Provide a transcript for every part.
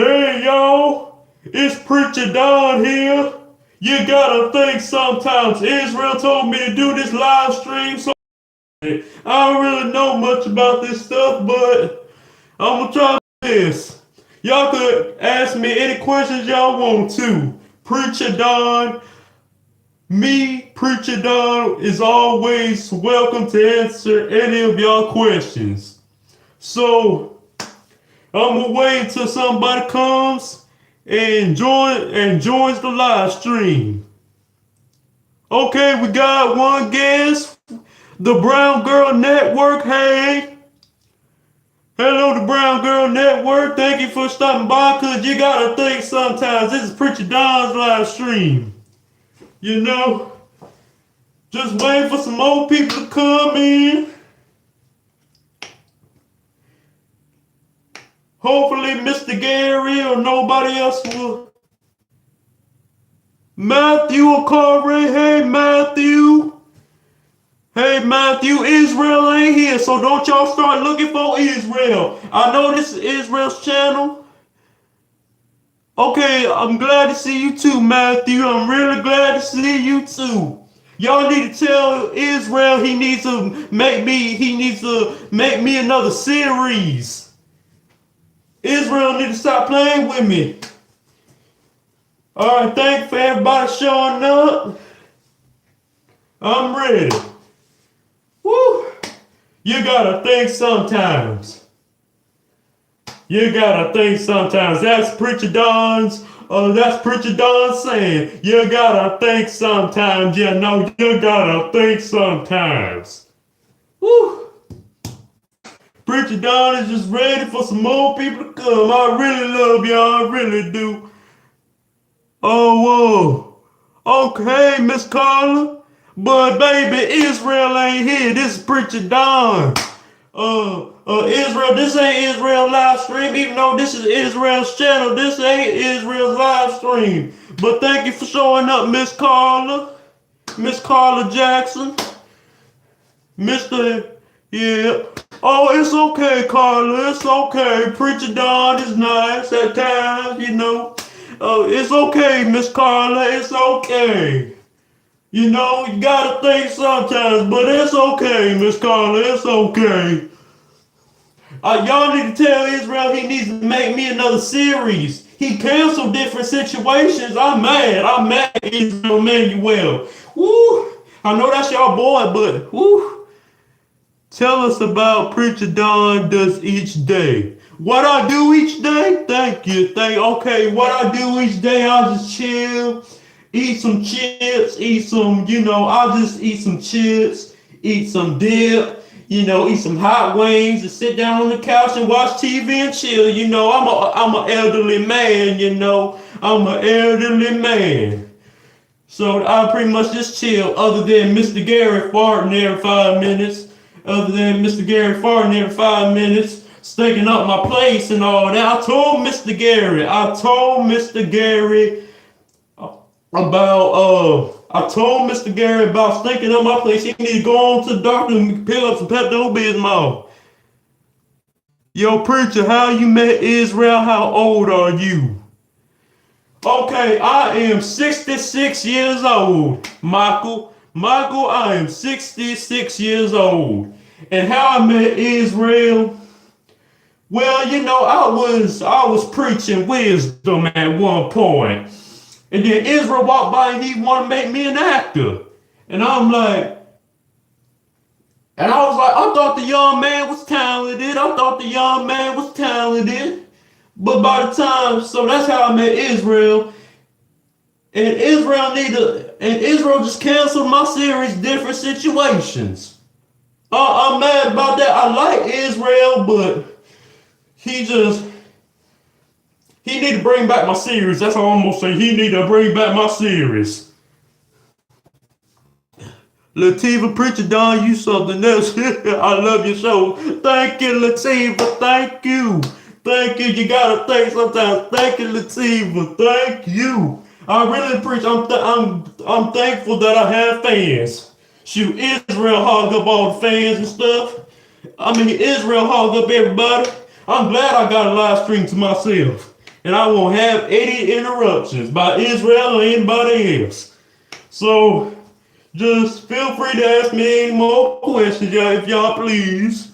Hey y'all, it's Preacher Don here. You gotta think sometimes Israel told me to do this live stream, so I don't really know much about this stuff, but I'm gonna try this. Y'all could ask me any questions y'all want to. Preacher Don, Preacher Don, is always welcome to answer any of y'all questions. So I'm gonna wait until somebody comes and joins the live stream. Okay, we got one guest, the Brown Girl Network. Hey, hello, the Brown Girl Network. Thank you for stopping by. Cause you gotta think sometimes this is Preacher Don's live stream. You know, just waiting for some more people to come in. Hopefully, Mr. Gary or nobody else will. Matthew or Corey, hey Matthew. Hey Matthew, Israel ain't here, so don't y'all start looking for Israel. I know this is Israel's channel. Okay, I'm glad to see you too, Matthew. I'm really glad to see you too. Y'all need to tell Israel he needs to make me another series. Israel need to stop playing with me. Alright, thanks for everybody showing up. I'm ready. Woo! You gotta think sometimes. You gotta think sometimes. That's Preacher Don's, that's Preacher Don saying, you gotta think sometimes. You know, you gotta think sometimes. Woo! Preacher Don is just ready for some more people to come. I really love y'all, I really do. Oh, whoa. Okay, Miss Carla. But baby, Israel ain't here. This is Preacher Don. Israel, this ain't Israel live stream. Even though this is Israel's channel, this ain't Israel's live stream. But thank you for showing up, Miss Carla. Miss Carla Jackson. Mr. Yeah. Oh, it's okay, Carla. It's okay. Preacher Don is nice at times, you know. It's okay, Miss Carla. It's okay. You know, you gotta think sometimes, but it's okay, Miss Carla. It's okay. Y'all need to tell Israel he needs to make me another series. He canceled different situations. I'm mad, Israel Manuel. Woo! I know that's y'all boy, but woo! Tell us about Preacher Don does each day. What I do each day? Thank you. Okay, what I do each day, I'll just chill, eat some chips, I'll just eat some chips, eat some dip, eat some hot wings and sit down on the couch and watch TV and chill. I'm an elderly man, I'm an elderly man. So I pretty much just chill, other than Mr. Gary farting every 5 minutes. Stinking up my place and all that. I told Mr. Gary about stinking up my place. He need to go on to the doctor and pick up some Pepto-Bismol. Yo, Preacher, how you met Israel? How old are you? Okay, I am 66 years old, Michael. I am 66 years old. And how I met Israel? Well, I was preaching wisdom at one point. And then Israel walked by and he wanted to make me an actor. And I was like, I thought the young man was talented. But by the time, so that's how I met Israel. And Israel just canceled my series, Different Situations. I'm mad about that. I like Israel, but he need to bring back my series. That's all I'm gonna say. He need to bring back my series. Lativa, Preacher Don, you something else. I love your show. Thank you, Lativa. Thank you. You gotta think sometimes. Thank you, Lativa. Thank you. I really appreciate. I'm thankful that I have fans. Shoot, Israel hog up all the fans and stuff. Israel hog up everybody. I'm glad I got a live stream to myself. and I won't have any interruptions by Israel or anybody else. So just feel free to ask me any more questions, y'all, if y'all please.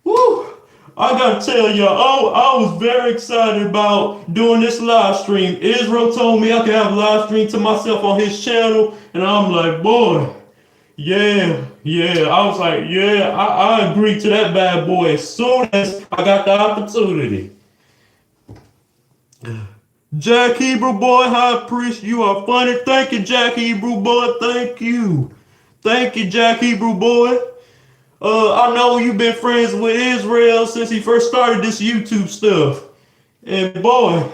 Woo! I gotta tell y'all, I was very excited about doing this live stream. Israel told me I could have a live stream to myself on his channel, and I'm like, boy, yeah. I was like, yeah, I agreed to that bad boy as soon as I got the opportunity. Jack Hebrew boy, high priest, you are funny. Thank you, Jack Hebrew boy. Thank you, Jack Hebrew boy. I know you've been friends with Israel since he first started this YouTube stuff. And boy,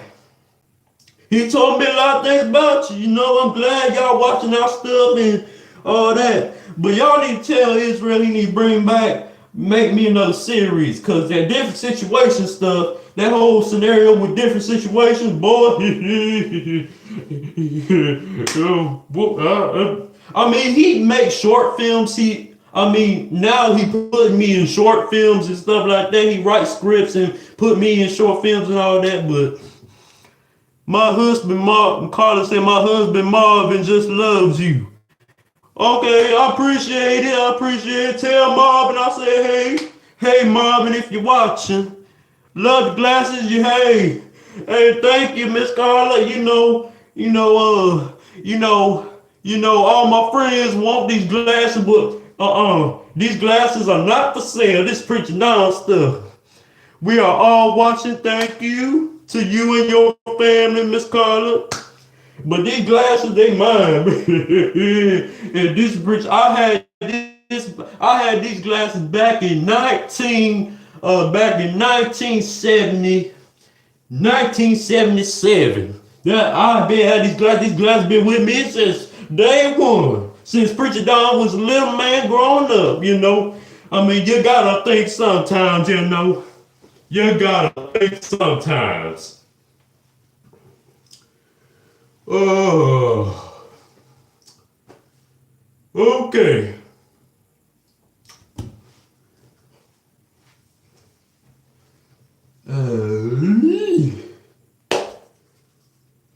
he told me a lot of things about you. You know, I'm glad y'all watching our stuff and all that. But y'all need to tell Israel he need to bring back, make me another series. Because that different situation stuff, that whole scenario with different situations, boy. I mean, he makes short films. Now he put me in short films and stuff like that. He writes scripts and put me in short films and all that. But my husband, Carla said, my husband Marvin just loves you. Okay, I appreciate it. Tell Marvin I said, hey Marvin, if you're watching, love the glasses. Hey, thank you, Miss Carla. All my friends want these glasses, but these glasses are not for sale. This preaching Don stuff. We are all watching. Thank you to you and your family, Miss Carla. But these glasses, they mine. And this bridge, I had these glasses back in 1977. I've been had these glasses. These glasses been with me since day one. Since Preacher Don was a little man growing up, you know. I mean, you gotta think sometimes, you know. You gotta think sometimes. Oh, okay.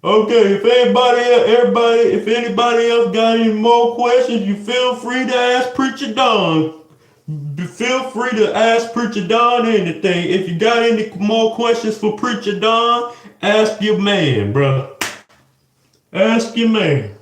Okay, if anybody else got any more questions, you feel free to ask Preacher Don. Feel free to ask Preacher Don anything. If you got any more questions for Preacher Don, ask your man, bro. Ask your man.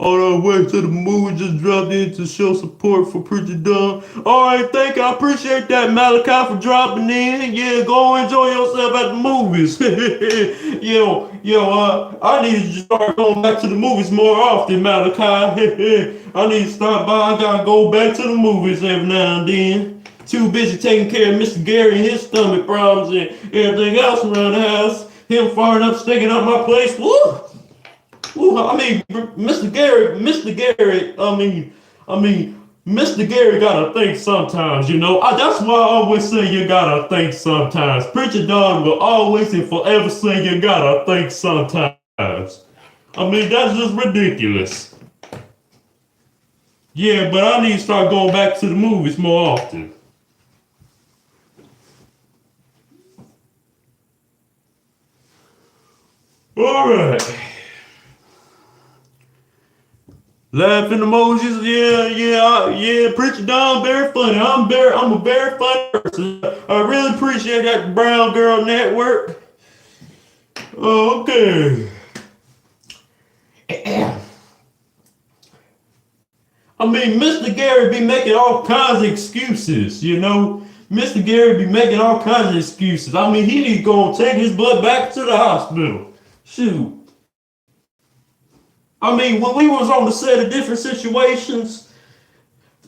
Oh, wait till the movie just dropped in to show support for Preacher Don. Alright, thank you. I appreciate that, Malachi, for dropping in. Yeah, go enjoy yourself at the movies. I need to start going back to the movies more often, Malachi. I need to stop by. I gotta go back to the movies every now and then. Too busy taking care of Mr. Gary and his stomach problems and everything else around the house. Him farting up, stinking up my place. Woo! I mean, Mr. Gary gotta think sometimes, you know. That's why I always say you gotta think sometimes. Preacher Don will always and forever say you gotta think sometimes. I mean, that's just ridiculous. Yeah, but I need to start going back to the movies more often. All right. Laughing emojis, yeah. Preacher Don, very funny. I'm a very funny person. I really appreciate that Brown Girl Network. Okay. I mean, Mr. Gary be making all kinds of excuses, you know. Mr. Gary be making all kinds of excuses. I mean, he need to go and take his butt back to the hospital. Shoot. I mean, when we was on the set of different situations,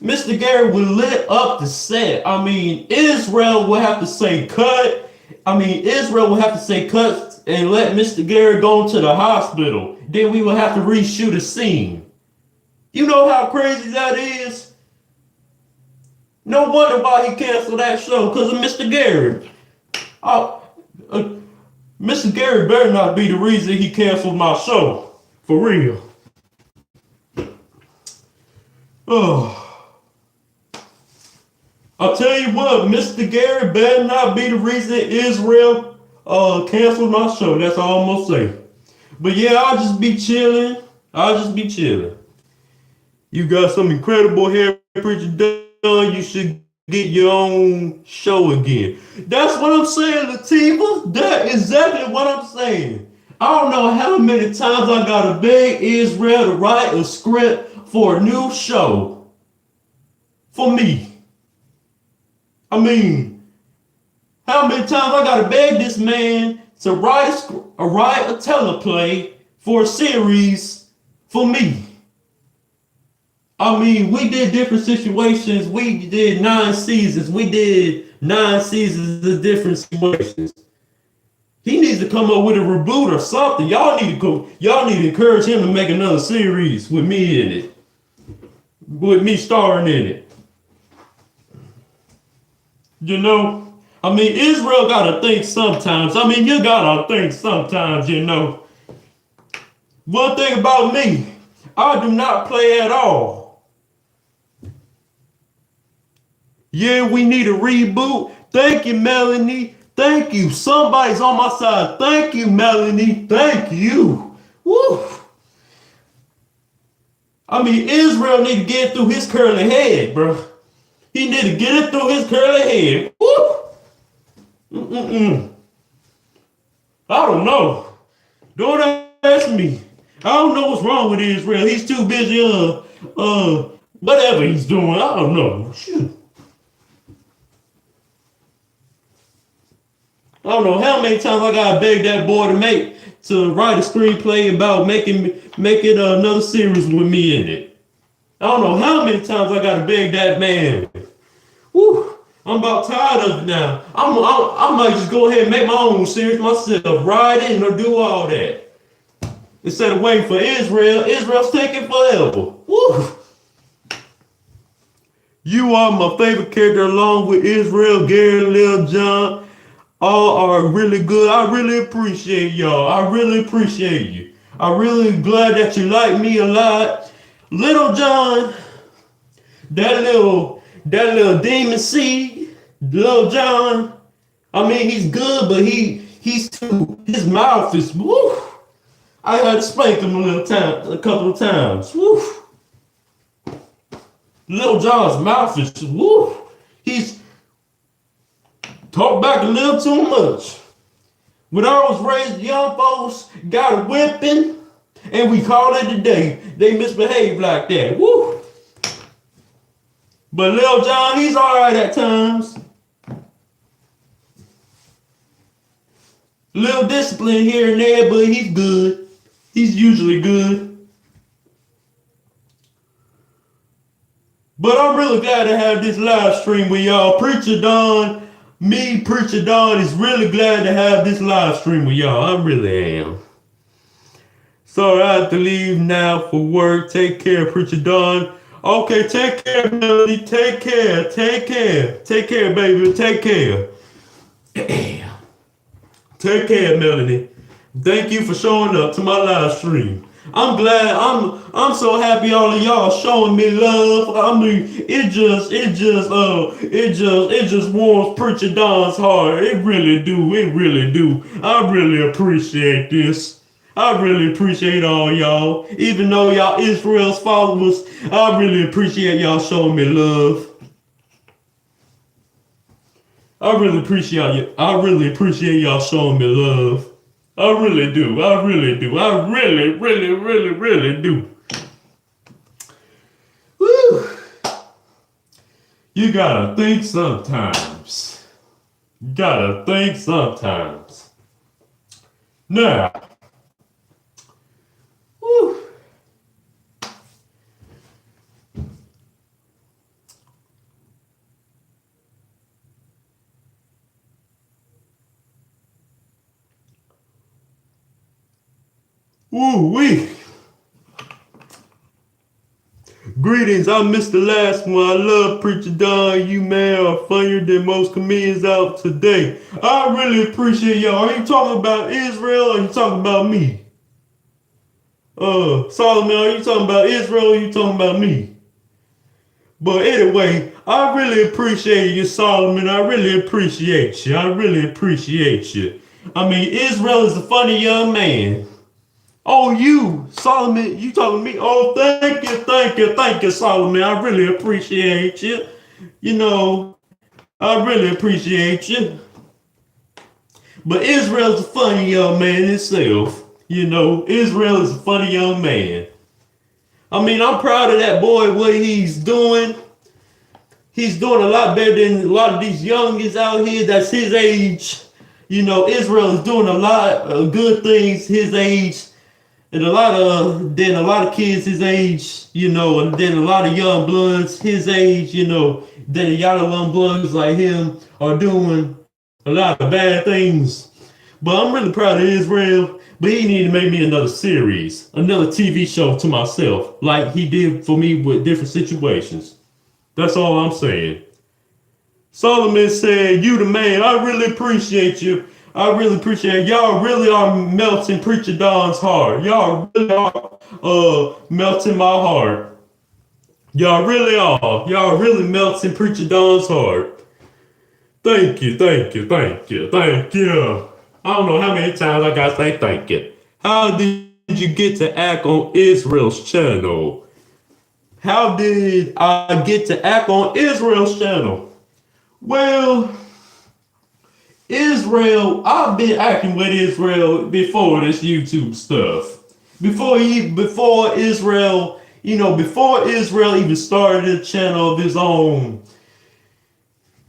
Mr. Gary would lit up the set. I mean, Israel would have to say cut. Israel would have to say cut and let Mr. Gary go to the hospital. Then we would have to reshoot a scene. You know how crazy that is? No wonder why he canceled that show, because of Mr. Gary. Mr. Gary better not be the reason he canceled my show. For real. Oh. I'll tell you what, Mr. Gary better not be the reason Israel canceled my show. That's all I'm gonna say. But yeah, I'll just be chilling. I'll just be chilling. You got some incredible hair, Preacher Don. You should get your own show again. That's what I'm saying, Latifah. That's exactly what I'm saying. I don't know how many times I gotta beg Israel to write a script for a new show for me. I mean, how many times I gotta beg this man to write a teleplay for a series for me? I mean, we did different situations. We did 9 seasons. We did 9 seasons of different situations. He needs to come up with a reboot or something. Y'all need to go. Y'all need to encourage him to make another series with me in it, with me starring in it. You know, I mean, Israel gotta think sometimes. I mean, you gotta think sometimes. You know, one thing about me, I do not play at all. Yeah, we need a reboot. Thank you, Melanie. Thank you. Somebody's on my side. Thank you, Melanie. Thank you. Woo. I mean, Israel need to get through his curly head, bro. He need to get it through his curly head. Woo. I don't know. Don't ask me. I don't know what's wrong with Israel. He's too busy, whatever he's doing. I don't know. Shoot. I don't know how many times I gotta beg that boy to write a screenplay about making another series with me in it. I don't know how many times I gotta beg that man. Woo! I'm about tired of it now. I might just go ahead and make my own series myself, write it and do all that. Instead of waiting for Israel. Israel's taking forever. Woo! You are my favorite character along with Israel, Gary, Lil John. All are really good. I really appreciate y'all. I really appreciate you. I'm really glad that you like me a lot. Little John, that little demon seed, Little John. I mean, he's good, but his mouth is woo. I had to spank him a couple of times. Woo. Little John's mouth is woo. He's talk back a little too much. When I was raised, young folks got a whipping, and we call it a day. They misbehave like that. Woo! But Lil John, he's all right at times. Little discipline here and there, but he's good. He's usually good. But I'm really glad to have this live stream with y'all. Preacher Don. Me, Preacher Don, is really glad to have this live stream with y'all. I really am. So I have to leave now for work. Take care, Preacher Don. Okay, take care, Melody. Take care. Take care. Take care, baby. Take care. Take care, Melody. Thank you for showing up to my live stream. I'm glad. I'm so happy all of y'all showing me love. I mean, it just warms Preacher Don's heart. It really do. It really do. I really appreciate this. I really appreciate all y'all. Even though y'all Israel's followers, I really appreciate y'all showing me love. I really appreciate you. I really appreciate y'all showing me love. I really do. I really do. I really do. Woo. You gotta think sometimes. Gotta think sometimes. Now. Woo. Woo-wee. Greetings, I missed the last one. I love Preacher Don. You man are funnier than most comedians out today. I really appreciate y'all. Are you talking about Israel or are you talking about me? Solomon, are you talking about Israel or are you talking about me? But anyway, I really appreciate you, Solomon. I really appreciate you. I really appreciate you. I mean, Israel is a funny young man. Oh, you, Solomon, you talking to me? Oh, thank you, Solomon. I really appreciate you. You know, I really appreciate you. But Israel's a funny young man himself. You know, Israel is a funny young man. I mean, I'm proud of that boy, what he's doing. He's doing a lot better than a lot of these youngins out here that's his age. You know, Israel is doing a lot of good things his age, and a lot of kids his age, you know, and then a lot of young bloods his age, you know, then a lot of young bloods like him are doing a lot of bad things. But I'm really proud of Israel. But he need to make me another series, another TV show to myself, like he did for me with different situations. That's all I'm saying. Solomon said, "You the man. I really appreciate you. I really appreciate it. Y'all really are melting Preacher Don's heart. Y'all really are melting my heart. Y'all really are. Y'all really melting Preacher Don's heart. Thank you, thank you, thank you, thank you. I don't know how many times I gotta say thank you. How did you get to act on Israel's channel? How did I get to act on Israel's channel? Well, Israel, I've been acting with Israel before this YouTube stuff. Before Israel, you know, before Israel even started a channel of his own,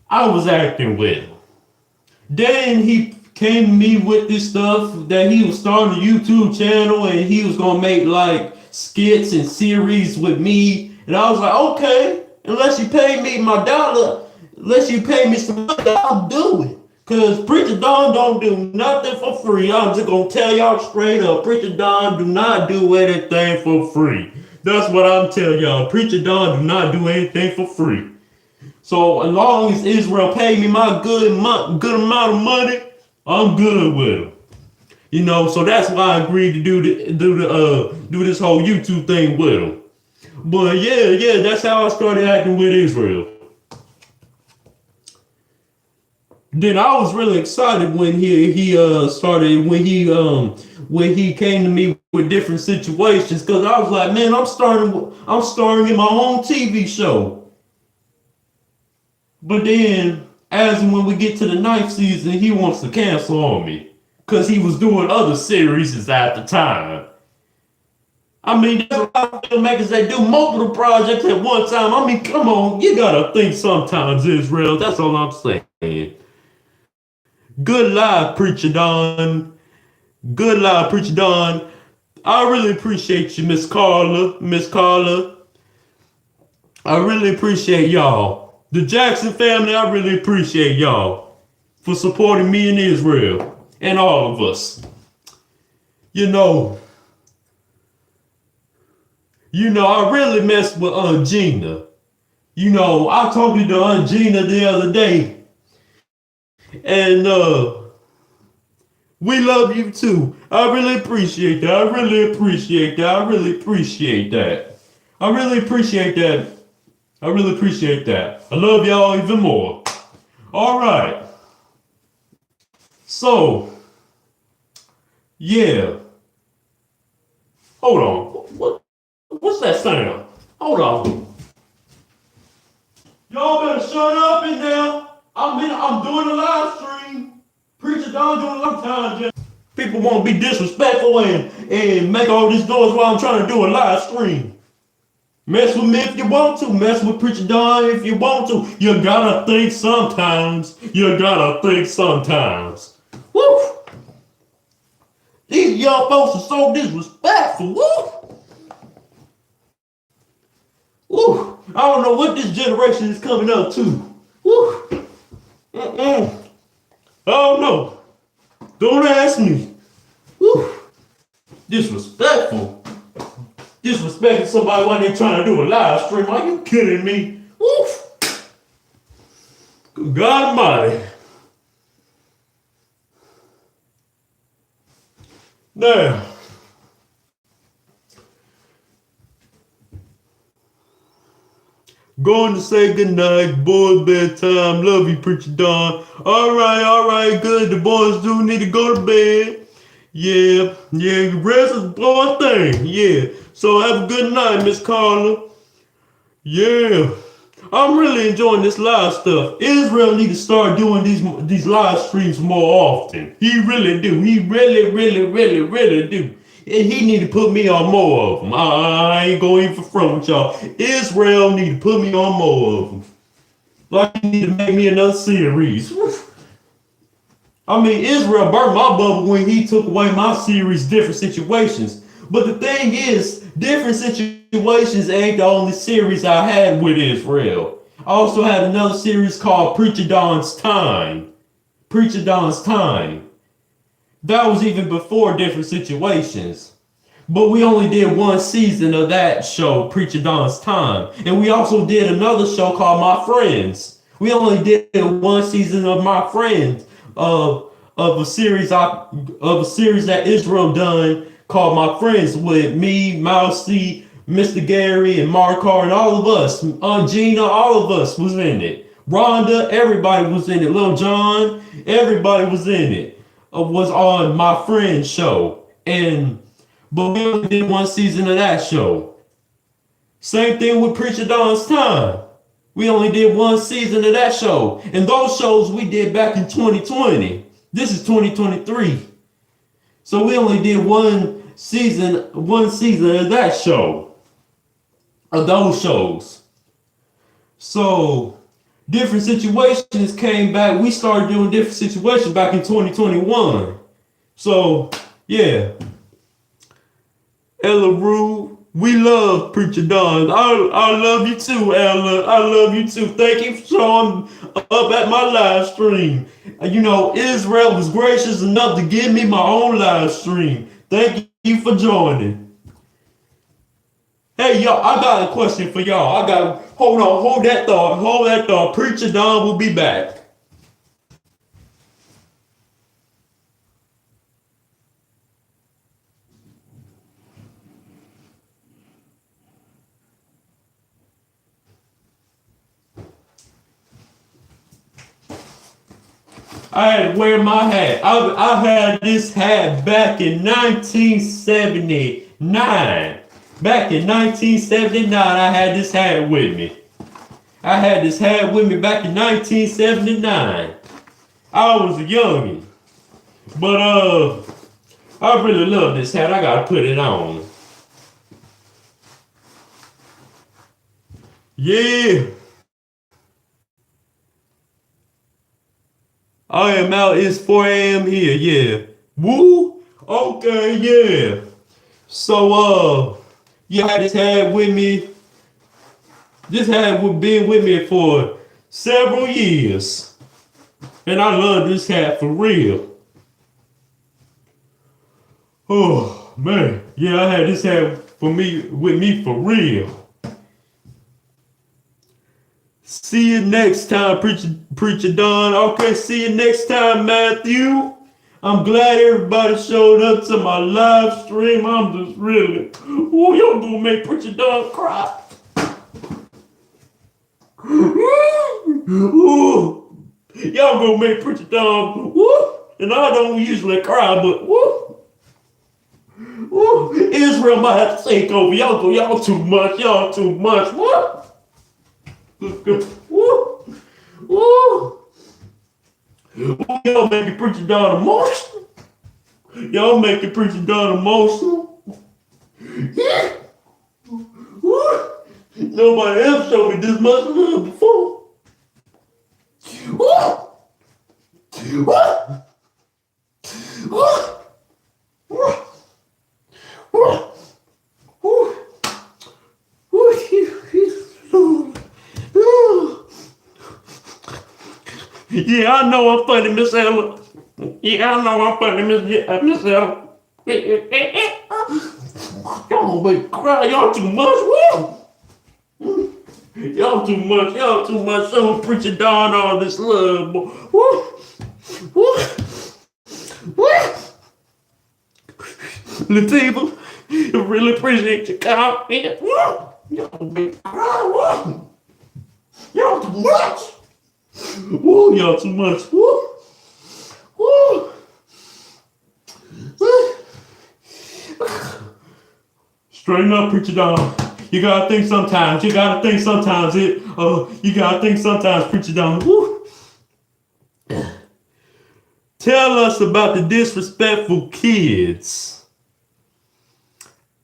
I was acting with him. Then he came to me with this stuff that he was starting a YouTube channel and he was gonna make like skits and series with me. And I was like, okay, unless you pay me my dollar, unless you pay me some money, I'll do it. Cause Preacher Don don't do nothing for free. I'm just gonna tell y'all straight up. Preacher Don do not do anything for free. That's what I'm telling y'all. Preacher Don do not do anything for free. So as long as Israel pay me my good amount of money, I'm good with him. You know, so that's why I agreed to do this whole YouTube thing with him. But yeah, that's how I started acting with Israel. Then I was really excited when he came to me with different situations, because I was like, man, I'm starring in my own TV show. But then, as when we get to the ninth season, he wants to cancel on me because he was doing other series at the time. I mean, there's a lot of filmmakers that do multiple projects at one time. I mean, come on, you gotta think sometimes, Israel. That's all I'm saying. Good live, Preacher Don. Good live, Preacher Don. I really appreciate you, Miss Carla. Miss Carla. I really appreciate y'all. The Jackson family, I really appreciate y'all for supporting me in Israel and all of us. You know, I really messed with Aunt Gina. You know, I talked to Aunt Gina the other day, and we love you too. I really appreciate that. I really appreciate that. I really appreciate that. I really appreciate that. I really appreciate that. I love y'all even more. All right. So, yeah. Hold on. What's that sound? Hold on. Y'all better shut up in there. I'm doing a live stream. Preacher Don doing a live time. People won't be disrespectful and make all this noise while I'm trying to do a live stream. Mess with me if you want to. Mess with Preacher Don if you want to. You gotta think sometimes. You gotta think sometimes. Woo! These young folks are so disrespectful. Woo! Woo! I don't know what this generation is coming up to. Woo! I don't know. Don't ask me. Woo! Disrespectful. Disrespecting somebody while they're trying to do a live stream. Are you kidding me? Woof! Good God Almighty. Now, Going to say goodnight. Boys, bedtime. Love you, Preacher Don. All right, good. The boys do need to go to bed. Yeah, rest is the boy thing. Yeah. So have a good night, Miss Carla. Yeah. I'm really enjoying this live stuff. Israel need to start doing these live streams more often. He really do. He really do. And he need to put me on more of them. I ain't going for front with y'all. Israel need to put me on more of them. Like he need to make me another series. I mean, Israel burnt my bubble when he took away my series, Different Situations. But the thing is, Different Situations ain't the only series I had with Israel. I also had another series called Preacher Don's Time. Preacher Don's Time. That was even before Different Situations. But we only did one season of that show, Preacher Don's Time. And we also did another show called My Friends. We only did one season of My Friends of a series that Israel done called My Friends with me, Mousy, Mr. Gary, and Marcar, and all of us. Gina, all of us was in it. Rhonda, everybody was in it. Lil John, everybody was in it. Was on My Friend's show. But we only did one season of that show. Same thing with Preacher Don's Time. We only did one season of that show. And those shows we did back in 2020. This is 2023. So we only did one season of that show. Of those shows. So Different Situations came back. We started doing Different Situations back in 2021. So, yeah. Ella Rue, we love Preacher Don. I love you too, Ella. I love you too. Thank you for showing up at my live stream. You know, Israel was gracious enough to give me my own live stream. Thank you for joining. Hey, y'all, I got a question for y'all. Hold that thought. Preacher Don will be back. I had to wear my hat. I had this hat back in 1979. Back in 1979, I had this hat with me. I had this hat with me back in 1979. I was a youngin'. But I really love this hat. I gotta put it on. Yeah. I am out. It's 4 a.m. here. Yeah. Woo. Okay. Yeah. So yeah, I had this hat with me. This hat would been with me for several years, and I love this hat for real. Oh man, yeah, I had this hat with me for real. See you next time, Preacher Don. Okay, see you next time, Matthew. I'm glad everybody showed up to my live stream. I'm just really, y'all gonna make Preacher Don cry. Ooh, y'all gonna make Preacher Don, and I don't usually cry, but Israel might have to take over. Y'all too much. Y'all making Preacher Don emotional. Y'all making Preacher Don emotional. Yeah. Nobody else showed me this much love before. Yeah, I know I'm funny, Miss Ella. Yeah, I know I'm funny, Miss Ella. Y'all make me cry. Y'all too much. Y'all too much. So Preacher Don all this love. Latifah, I really appreciate your comment. Y'all make me cry. Y'all too much. Woo, y'all too much. Woo. Woo. Straighten up, Preacher Don. You gotta think sometimes. You gotta think sometimes. You gotta think sometimes, Preacher Don. Woo. Tell us about the disrespectful kids.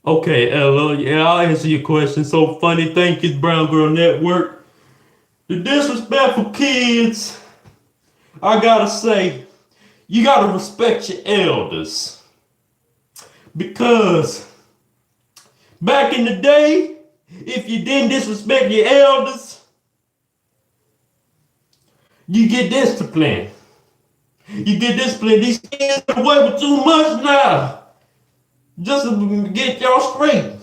Okay, Ella. Yeah, I'll answer your question. So funny. Thank you, Brown Girl Network. The disrespectful kids. I gotta say, you gotta respect your elders. Because back in the day, if you didn't disrespect your elders, you get disciplined. You get disciplined. These kids are away with too much now. Just to get y'all straight.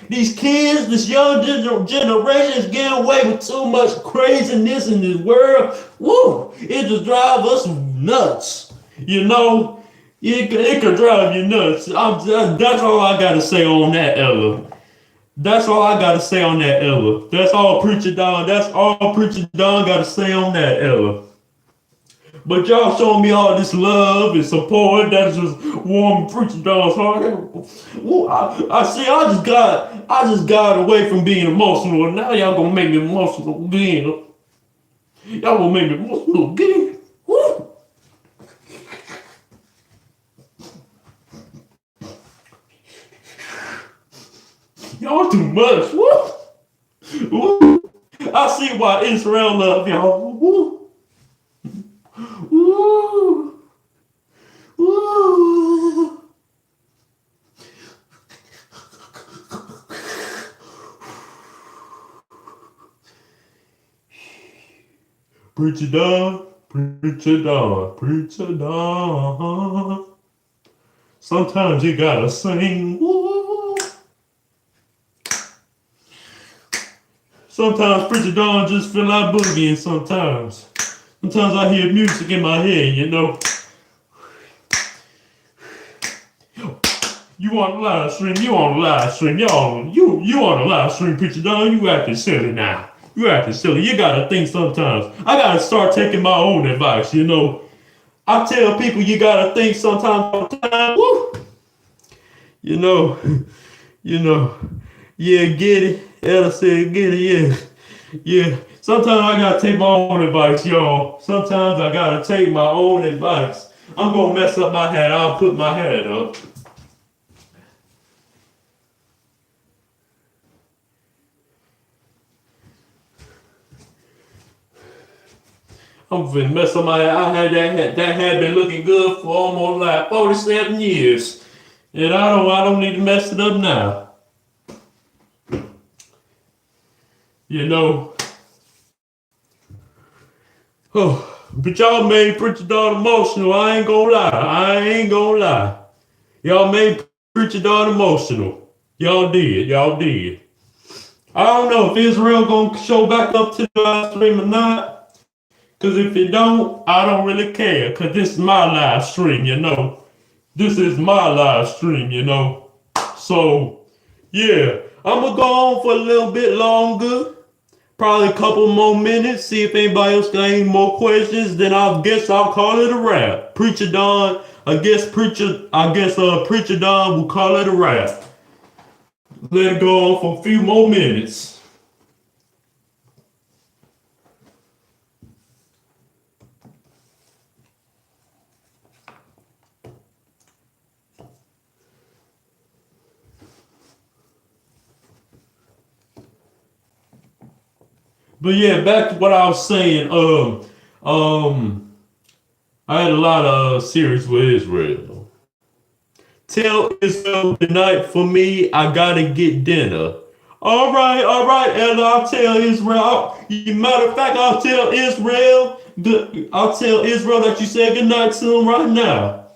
These kids, this young generation is getting away with too much craziness in this world. Woo! It just drives us nuts. You know, it could drive you nuts. That's all I gotta say on that, Ella. That's all I gotta say on that, Ella. That's all Preacher Don. That's all Preacher Don gotta say on that, Ella. But y'all showing me all this love and support that's just warm Preacher Don's heart. I see. I just got away from being emotional, and now y'all gonna make me emotional again. Y'all gonna make me emotional again. Woo. Y'all too much. Woo. Woo. I see why Israel love y'all. Woo. Woo. Woo. Preacher Don, Preacher Don, Preacher Don. Sometimes you gotta sing. Woo. Sometimes Preacher Don just feel like boogieing sometimes. Sometimes I hear music in my head, you know. You on the live stream, you on the live stream, you on the live stream, Preacher Don, you acting silly now. You acting silly. You gotta think sometimes. I gotta start taking my own advice, you know. I tell people you gotta think sometimes all the time. Woo! You know, yeah, get it. Ella said, get it, yeah. Sometimes I gotta take my own advice, y'all. Sometimes I gotta take my own advice. I'm gonna mess up my hat. I'll put my hat up. I'm finna mess up my hat. I had that hat. That hat been looking good for almost like 47 years. And I don't need to mess it up now. You know. Oh, but y'all made Preacher Don emotional. I ain't gonna lie. Y'all made Preacher Don emotional. Y'all did. I don't know if Israel gonna show back up to the live stream or not. Cause if it don't, I don't really care. Cause this is my live stream, you know. This is my live stream, you know. So, yeah. I'm gonna go on for a little bit longer. Probably a couple more minutes. See if anybody else got any more questions. Then I guess I'll call it a wrap. Preacher Don, Preacher Don will call it a wrap. Let it go on for a few more minutes. But yeah, back to what I was saying. I had a lot of series with Israel. Tell Israel tonight for me, I gotta get dinner. All right, Ella, I'll tell Israel. Matter of fact, I'll tell Israel that you said good night to him right now.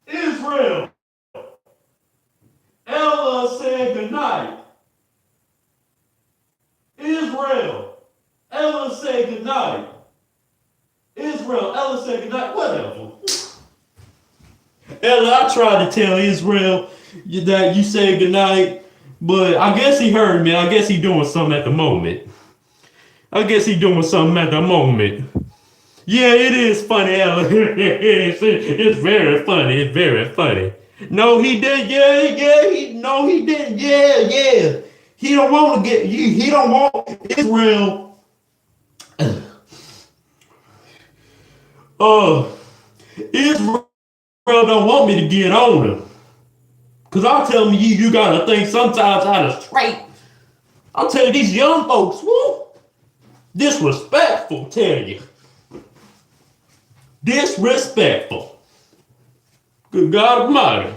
Israel, Ella said good night. Israel, Ella said good night. Israel, Ella said good night. Whatever. Ella, I tried to tell Israel that you said good night, But I guess he heard me. I guess he doing something at the moment. I guess he doing something at the moment. Yeah, it is funny, Ella. It's very funny. It's very funny. No, he did. Yeah, yeah. No, he didn't. Yeah, yeah. He don't want to get. He don't want Israel. Uh, Israel don't want me to get on him. Cause I'll tell you gotta think sometimes out of straight. I'll tell you these young folks, woo, disrespectful. Tell you, disrespectful. Good God Almighty.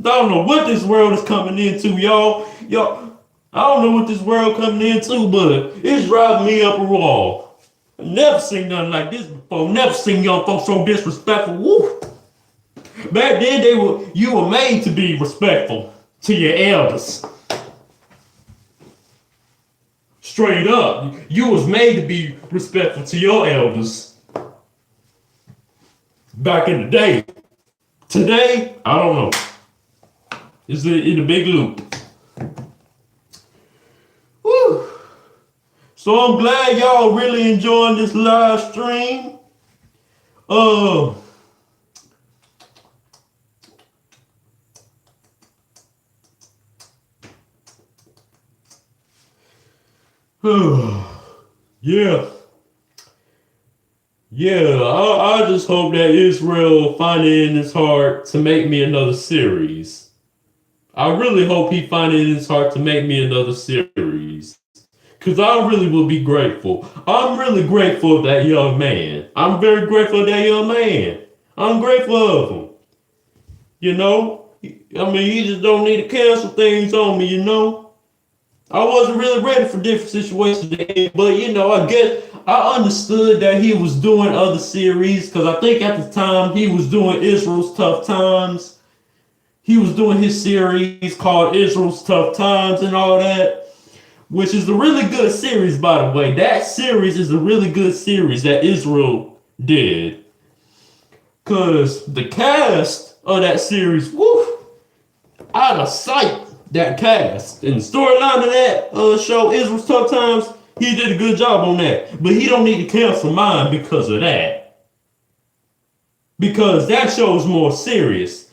I don't know what this world is coming into, y'all. I don't know what this world coming into, but it's driving me up a wall. I've never seen nothing like this before. Never seen young folks so disrespectful. Woo. Back then, you were made to be respectful to your elders. Straight up, you was made to be respectful to your elders. Back in the day. Today, I don't know. It's in a big loop. Woo. So I'm glad y'all really enjoying this live stream. Yeah. Yeah, I just hope that Israel find it in his heart to make me another series. I really hope he find it in his heart to make me another series. Because I really will be grateful. I'm really grateful of that young man. I'm very grateful of that young man. I'm grateful of him. You know? I mean, he just don't need to cancel things on me, you know? I wasn't really ready for different situations, but you know, I guess I understood that he was doing other series because I think at the time he was doing Israel's Tough Times. He was doing his series called Israel's Tough Times and all that, which is a really good series, by the way. That series is a really good series that Israel did. Because the cast of that series, woo, out of sight. That cast and the storyline of that show, Israel's Tough Times, he did a good job on that. But he don't need to cancel mine because of that. Because that show is more serious.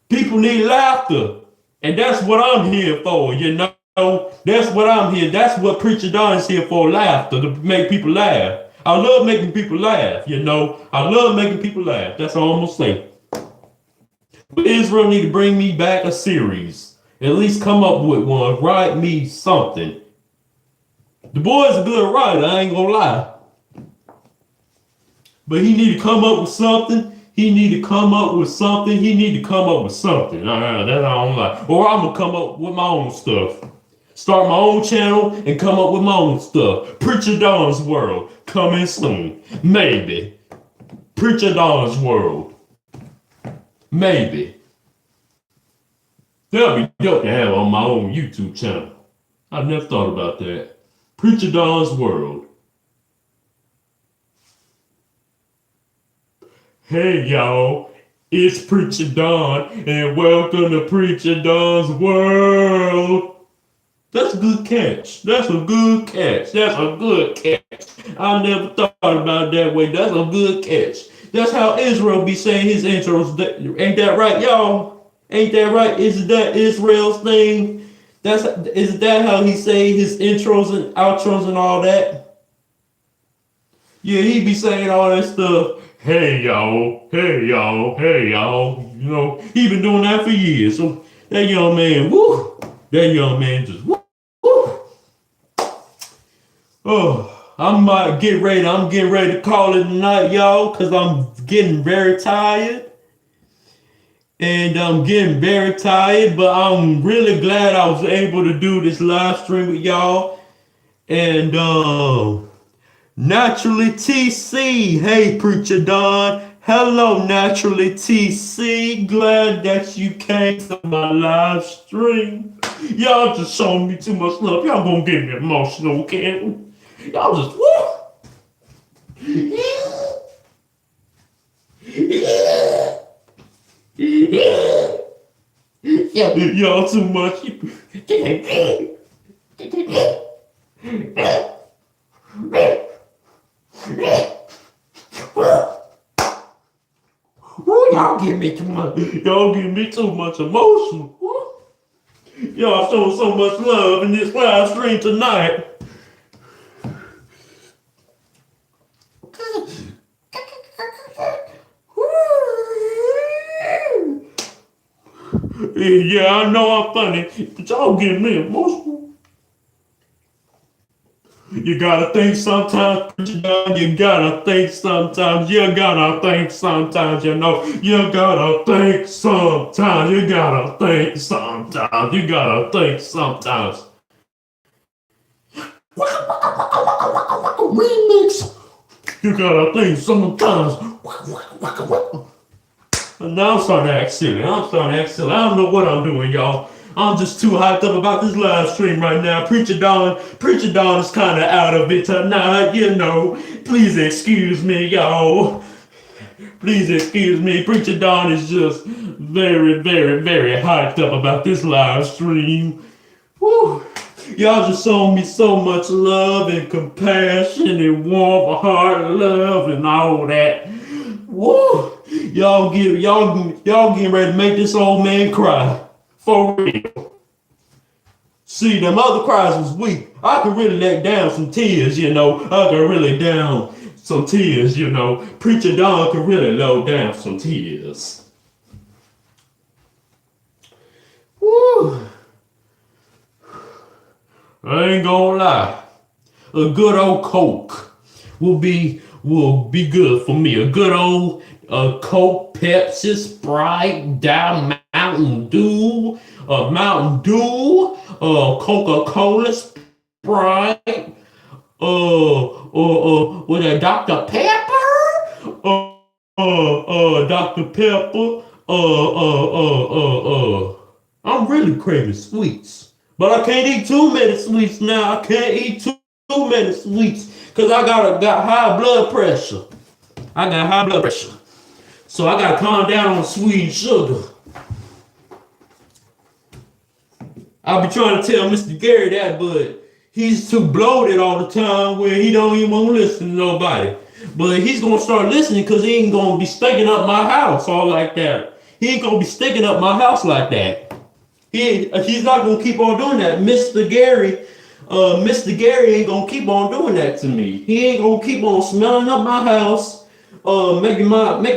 People need laughter. And that's what I'm here for, you know. That's what I'm here. That's what Preacher Don is here for, laughter, to make people laugh. I love making people laugh, you know. I love making people laugh. That's all I'm going to say. But Israel need to bring me back a series. At least come up with one. Write me something. The boy's a good writer, I ain't gonna lie. But he need to come up with something. He need to come up with something. He need to come up with something. That's all I'm like. Or I'm gonna come up with my own stuff. Start my own channel and come up with my own stuff. Preacher Don's World. Coming soon. Maybe. Preacher Don's World. Maybe. That'd be dope to have on my own YouTube channel. I've never thought about that. Preacher Don's World. Hey y'all, it's Preacher Don, and welcome to Preacher Don's World. That's a good catch. That's a good catch. That's a good catch. I never thought about it that way. That's a good catch. That's how Israel be saying his intros. Ain't that right, y'all? Ain't that right? Is that Israel's thing? Is that how he say his intros and outros and all that? Yeah, he be saying all that stuff. Hey y'all, hey y'all, hey y'all. You know, he been doing that for years. So that young man, woo, that young man just woo, woo. Oh, I'm getting ready to call it a night, y'all, because I'm getting very tired. And I'm getting very tired, but I'm really glad I was able to do this live stream with y'all. And Naturally TC, hey Preacher Don, hello Naturally TC, glad that you came to my live stream. Y'all just showing me too much love. Y'all gonna get me emotional, okay? Y'all just woo. Y'all too much. Y'all give me too much. Y'all give me too much emotion. Y'all showing so much love in this live stream tonight. Yeah, I know I'm funny, but y'all get me emotional. You gotta think sometimes, you gotta think sometimes, you gotta think sometimes, you know, you gotta think sometimes, you gotta think sometimes, you gotta think sometimes. Remix! You gotta think sometimes. Now I'm starting to act silly. I don't know what I'm doing, y'all. I'm just too hyped up about this live stream right now. Preacher Don is kind of out of it tonight, you know. Please excuse me, y'all. Please excuse me. Preacher Don is just very, very, very hyped up about this live stream. Woo. Y'all just showing me so much love and compassion and warm heart love and all that. Woo! Y'all getting ready to make this old man cry. For real. See, them other cries was weak. I could really let down some tears, you know. I could really down some tears, you know. Preacher Don could really low down some tears. Woo! I ain't gonna lie. A good old Coke will be good for me. A good old Coke, Pepsi, Sprite, Down Mountain Dew, Coca-Cola, Sprite, with a Dr. Pepper, Dr. Pepper, I'm really craving sweets. But I can't eat too many sweets now. I can't eat too many sweets because I got high blood pressure. I got high blood pressure. So I got to calm down on sweet and sugar. I'll be trying to tell Mr. Gary that, but he's too bloated all the time where he don't even want to listen to nobody. But he's going to start listening because he ain't going to be stinking up my house all like that. He ain't going to be stinking up my house like that. He's not gonna keep on doing that. Mr. Gary ain't gonna keep on doing that to me. He ain't gonna keep on smelling up my house, make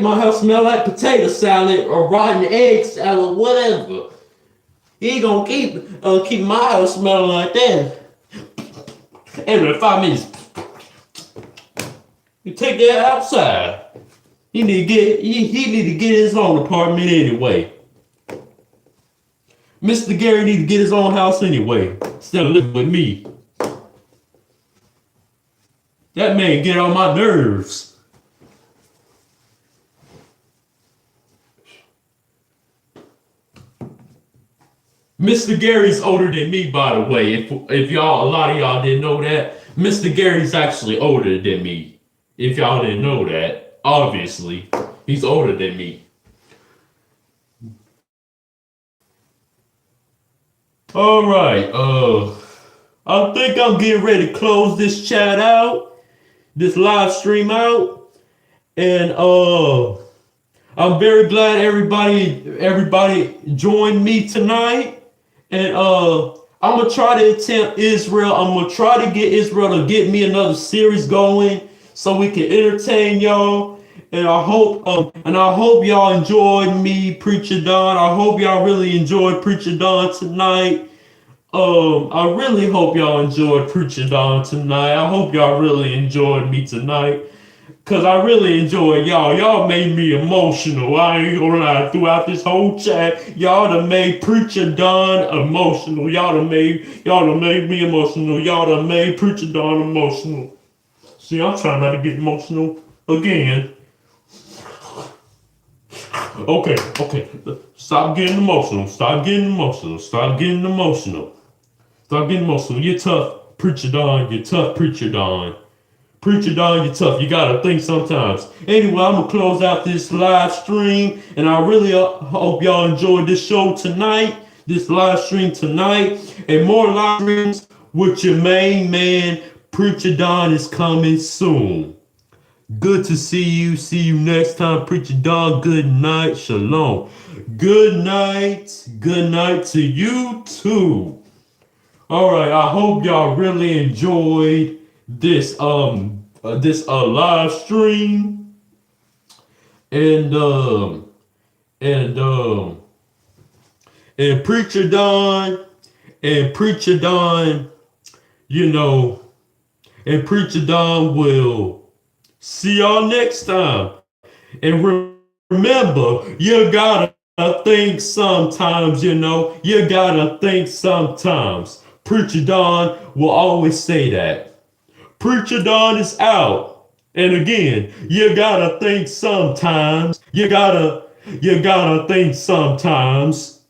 my house smell like potato salad or rotten egg salad, whatever. He ain't gonna keep my house smelling like that. Every 5 minutes. You take that outside. He need to get his own apartment anyway. Mr. Gary need to get his own house anyway, instead of living with me. That man get on my nerves. Mr. Gary's older than me, by the way. If a lot of y'all didn't know that, Mr. Gary's actually older than me. If y'all didn't know that, obviously, he's older than me. All right, I think I'm getting ready to close this chat out, this live stream out, and I'm very glad everybody joined me tonight, and I'm gonna try to attempt Israel. I'm gonna try to get Israel to get me another series going so we can entertain y'all. And I hope y'all enjoyed me, Preacher Don. I hope y'all really enjoyed Preacher Don tonight. I really hope y'all enjoyed Preacher Don tonight. I hope y'all really enjoyed me tonight. Cause I really enjoyed y'all. Y'all made me emotional. I ain't gonna lie. Throughout this whole chat, y'all done made Preacher Don emotional. Y'all done made me emotional. Y'all done made Preacher Don emotional. See, I'm trying not to get emotional again. Okay. Stop getting emotional. You're tough, Preacher Don. You're tough, Preacher Don. Preacher Don, you're tough. You gotta think sometimes. Anyway, I'm gonna close out this live stream, and I really hope y'all enjoyed this show tonight. this live stream tonight, and more live streams with your main man, Preacher Don, is coming soon. Good to see you. See you next time, Preacher Don. Good night. Shalom. Good night. Good night to you too. All right. I hope y'all really enjoyed this live stream, and and um and Preacher Don Preacher Don, you know, and Preacher Don will see y'all next time. And remember, you gotta think sometimes, you gotta think sometimes. Preacher Don will always say that. Preacher Don is out. And again, you gotta think sometimes. You gotta think sometimes.